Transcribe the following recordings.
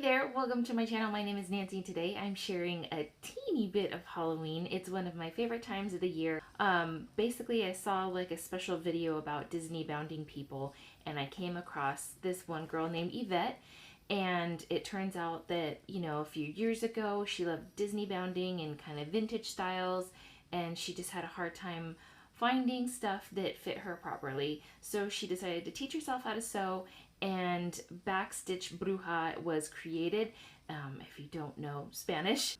there, welcome to my channel. My name is Nancy and today I'm sharing a teeny bit of Halloween. It's one of my favorite times of the year. Basically I saw like a special video about Disney bounding people and I came across this one girl named Yvette, and it turns out that, you know, a few years ago she loved Disney bounding and kind of vintage styles, and she just had a hard time finding stuff that fit her properly. So she decided to teach herself how to sew, and Backstitch Bruja was created. If you don't know Spanish,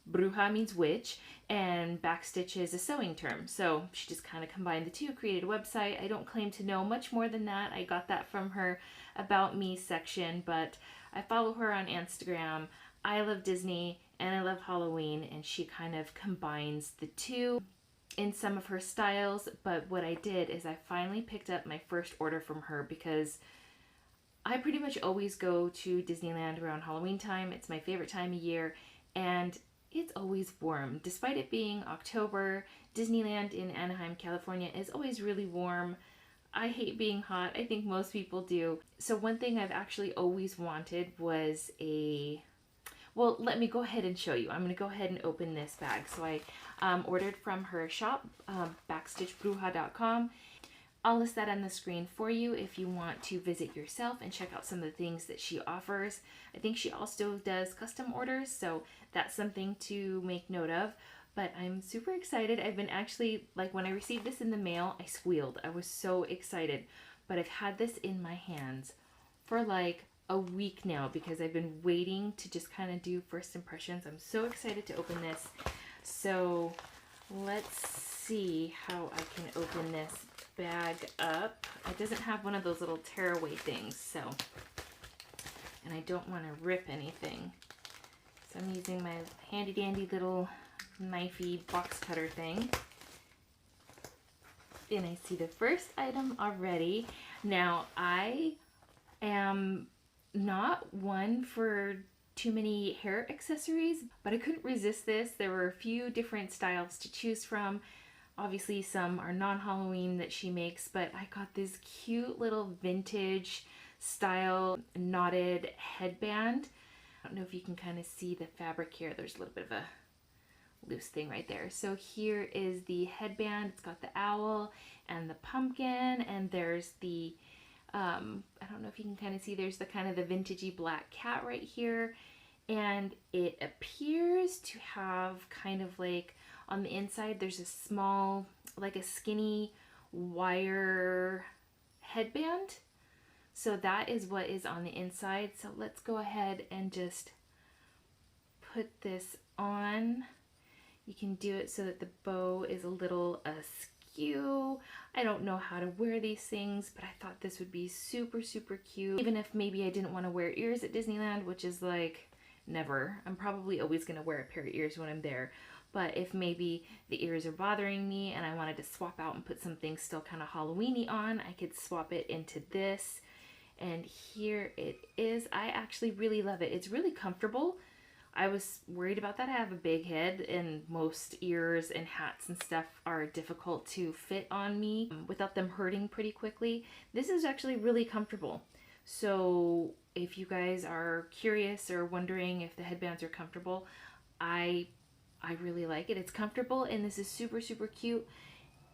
Bruja means witch, and backstitch is a sewing term. So she just kind of combined the two, created a website. I don't claim to know much more than that. I got that from her About Me section, but I follow her on Instagram. I love Disney and I love Halloween, and she kind of combines the two in some of her styles. But what I did is I finally picked up my first order from her because I pretty much always go to Disneyland around Halloween time. It's my favorite time of year, and it's always warm. Despite it being October, Disneyland in Anaheim, California is always really warm. I hate being hot. I think most people do. So one thing I've actually always wanted was well, let me go ahead and show you. I'm going to go ahead and open this bag. So I ordered from her shop, backstitchbruja.com. I'll list that on the screen for you if you want to visit yourself and check out some of the things that she offers. I think she also does custom orders, so that's something to make note of. But I'm super excited. I've been actually, like when I received this in the mail, I squealed. I was so excited. But I've had this in my hands for like a week now because I've been waiting to just kind of do first impressions. I'm so excited to open this. So let's see how I can open this bag up. It doesn't have one of those little tearaway things, so, and I don't want to rip anything, so I'm using my handy dandy little knifey box cutter thing. And I see the first item already. Now, I am not one for too many hair accessories, but I couldn't resist this. There were a few different styles to choose from. Obviously some are non-Halloween that she makes, but I got this cute little vintage style knotted headband. I don't know if you can kind of see the fabric here. There's a little bit of a loose thing right there. So here is the headband. It's got the owl and the pumpkin, and there's the I don't know if you can kind of see, there's the kind of the vintagey black cat right here. And it appears to have kind of like on the inside, there's a small, like a skinny wire headband. So that is what is on the inside. So let's go ahead and just put this on. You can do it so that the bow is a little askew. I don't know how to wear these things, but I thought this would be super, super cute. Even if maybe I didn't want to wear ears at Disneyland, which is like never. I'm probably always going to wear a pair of ears when I'm there. But if maybe the ears are bothering me and I wanted to swap out and put something still kind of Halloween-y on, I could swap it into this. And here it is. I actually really love it. It's really comfortable. I was worried about that. I have a big head and most ears and hats and stuff are difficult to fit on me without them hurting pretty quickly. This is actually really comfortable. So if you guys are curious or wondering if the headbands are comfortable, I really like it. It's comfortable, and this is super, super cute.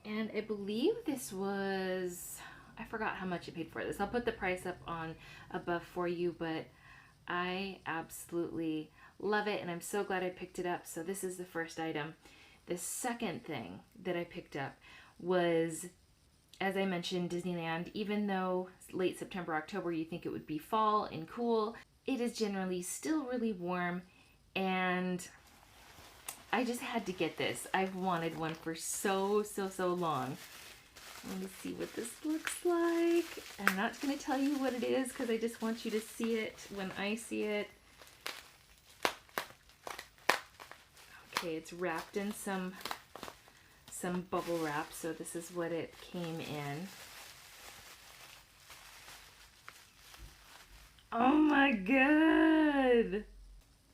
And I believe this was, I forgot how much I paid for this. I'll put the price up on above for you, but I absolutely love it, and I'm so glad I picked it up. So this is the first item. The second thing that I picked up was, as I mentioned, Disneyland. Even though late September, October, you think it would be fall and cool, it is generally still really warm, and I just had to get this. I've wanted one for so long. Let me see what this looks like. I'm not going to tell you what it is because I just want you to see it when I see it. Okay, it's wrapped in some bubble wrap, so this is what it came in. Oh my god!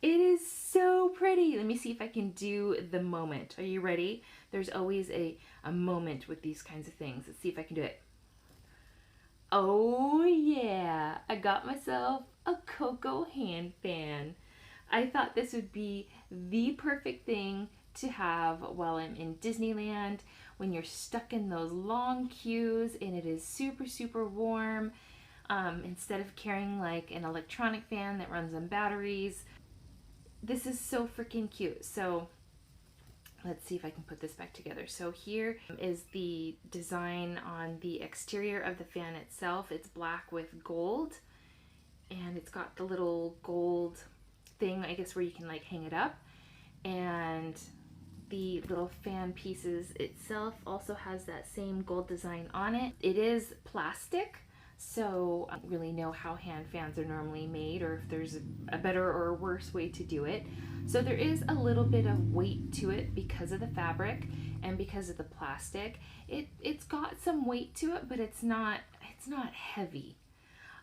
It is so pretty. Let me see if I can do the moment. Are you ready? There's always a moment with these kinds of things. Let's see if I can do it. Oh yeah, I got myself a Coco hand fan. I thought this would be the perfect thing to have while I'm in Disneyland when you're stuck in those long queues and it is super, super warm. Instead of carrying like an electronic fan that runs on batteries, this is so freaking cute. So let's see if I can put this back together. So here is the design on the exterior of the fan itself. It's black with gold, and it's got the little gold thing, I guess, where you can like hang it up. And the little fan pieces itself also has that same gold design on it. It is plastic, so I don't really know how hand fans are normally made or if there's a better or a worse way to do it. So there is a little bit of weight to it because of the fabric and because of the plastic. It's got some weight to it, but it's not heavy.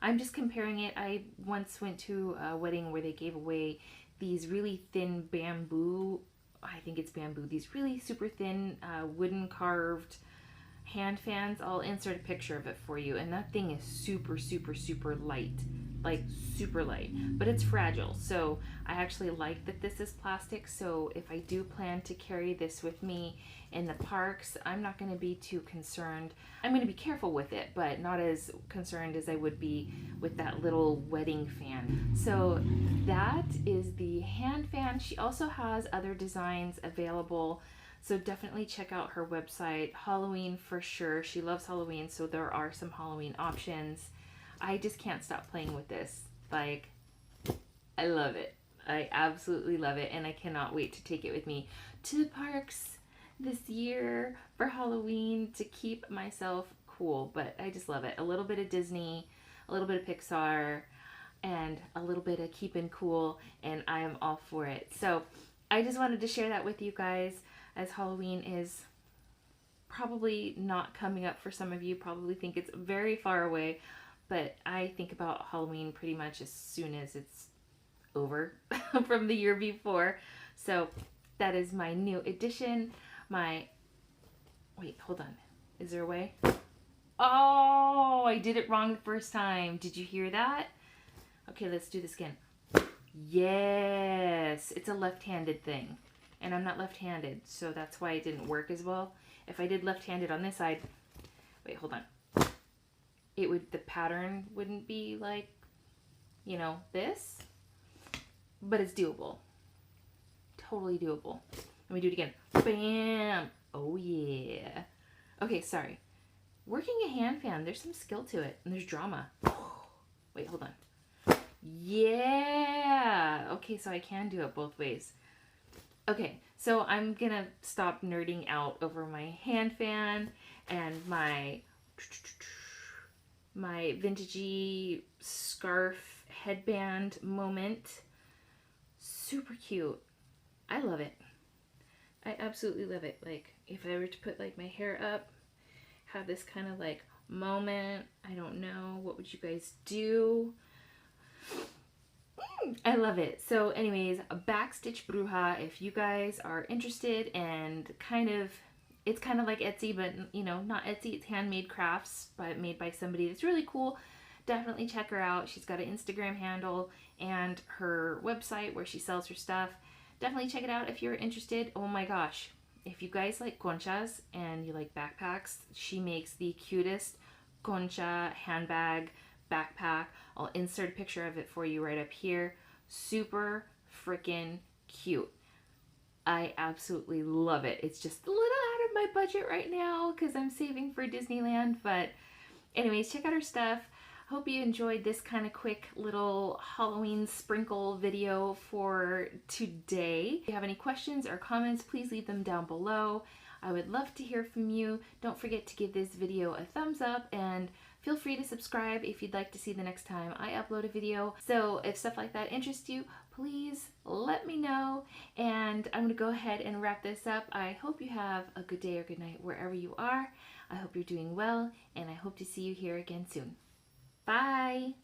I'm just comparing it. I once went to a wedding where they gave away these really thin bamboo, I think it's bamboo, these really super thin wooden carved hand fans. I'll insert a picture of it for you. And that thing is super, super, super light. Like super light. But it's fragile. So I actually like that this is plastic. So if I do plan to carry this with me in the parks, I'm not going to be too concerned. I'm going to be careful with it, but not as concerned as I would be with that little wedding fan. So that is the hand fan. She also has other designs available. So definitely check out her website. Halloween for sure. She loves Halloween, so there are some Halloween options. I just can't stop playing with this. Like, I love it. I absolutely love it, and I cannot wait to take it with me to the parks this year for Halloween to keep myself cool. But I just love it. A little bit of Disney, a little bit of Pixar, and a little bit of keeping cool, and I am all for it. So I just wanted to share that with you guys, as Halloween is probably not coming up for some of you, probably think it's very far away, but I think about Halloween pretty much as soon as it's over from the year before. So that is my new addition. Wait, hold on. Is there a way? Oh, I did it wrong the first time. Did you hear that? Okay, let's do this again. Yes, it's a left-handed thing. And I'm not left-handed, so that's why it didn't work as well. If I did left-handed on this side, wait, hold on. The pattern wouldn't be like, this, but it's doable. Totally doable. Let me do it again. Bam! Oh yeah. Okay, sorry. Working a hand fan, there's some skill to it, and there's drama. Wait, hold on. Yeah! Okay, so I can do it both ways. Okay, so I'm gonna stop nerding out over my hand fan and my vintagey scarf headband moment. Super cute. I love it. I absolutely love it. Like, if I were to put like my hair up, have this kind of like moment, I don't know, what would you guys do? I love it. So anyways, Backstitch Bruja, if you guys are interested, and it's kind of like Etsy, but not Etsy, it's handmade crafts made by somebody that's really cool. Definitely check her out. She's got an Instagram handle and her website where she sells her stuff. Definitely check it out if you're interested. Oh my gosh. If you guys like conchas and you like backpacks, she makes the cutest concha handbag backpack. I'll insert a picture of it for you right up here. Super freaking cute. I absolutely love it. It's just a little out of my budget right now because I'm saving for Disneyland. But anyways, check out her stuff. Hope you enjoyed this kind of quick little Halloween sprinkle video for today. If you have any questions or comments, please leave them down below. I would love to hear from you. Don't forget to give this video a thumbs up, and feel free to subscribe if you'd like to see the next time I upload a video. So if stuff like that interests you, please let me know. And I'm gonna go ahead and wrap this up. I hope you have a good day or good night wherever you are. I hope you're doing well, and I hope to see you here again soon. Bye!